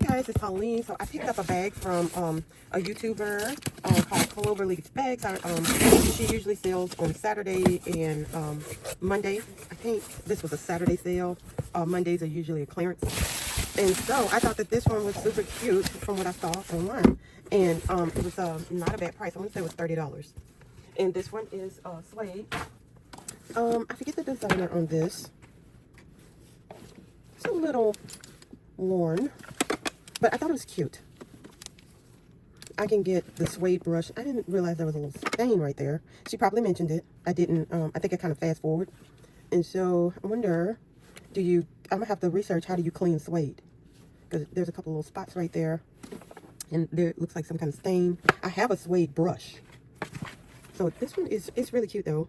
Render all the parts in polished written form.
guys, it's Pauline. So I picked up a bag from a YouTuber called Clover Leaves Bags. She usually sells on Saturday and Monday. I think this was a Saturday sale. Mondays are usually a clearance. And so I thought that this one was super cute from what I saw online. And it was not a bad price. I want to say it was $30. And this one is suede. I forget the designer on this. It's a little worn, but I thought it was cute. I can get the suede brush. I didn't realize there was a little stain right there. She probably mentioned it. I didn't. I think I kind of fast forward. And so I wonder, I'm gonna have to research how do you clean suede, because there's a couple little spots right there, and there looks like some kind of stain. I have a suede brush. So this one it's really cute though.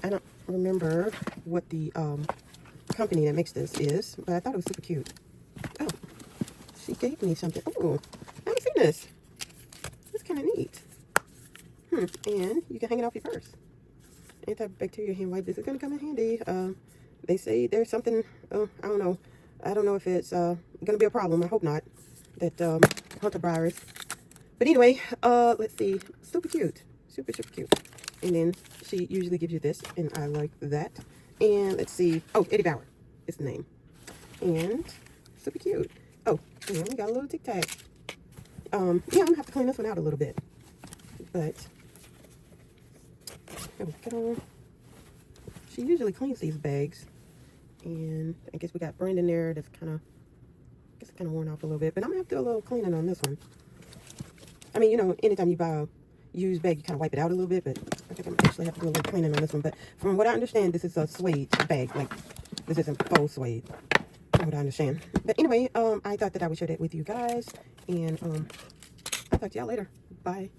I don't remember what the company that makes this is, but I thought it was super cute. Oh, she gave me something. Oh, I haven't seen this. That's kind of neat. And you can hang it off your purse. Antibacterial hand wipe. This is going to come in handy. They say there's something, I don't know. I don't know if it's going to be a problem. I hope not. That Hunter virus. But anyway, let's see. Super cute. Super, super cute. And then she usually gives you this, and I like that. And let's see. Oh, Eddie Bauer is the name. And super cute. Oh, and we got a little tic tac. Yeah, I'm gonna have to clean this one out a little bit. But here we go. She usually cleans these bags. And I guess we got Brandon there that's kind of worn off a little bit. But I'm gonna have to do a little cleaning on this one. I mean, you know, anytime you buy a used bag, you kind of wipe it out a little bit, but I think I'm actually have to do a little cleaning on this one. But from what I understand, this is a suede bag. Like, this isn't faux suede, from what I understand. But anyway, I thought that I would share that with you guys, and I'll talk to y'all later. Bye.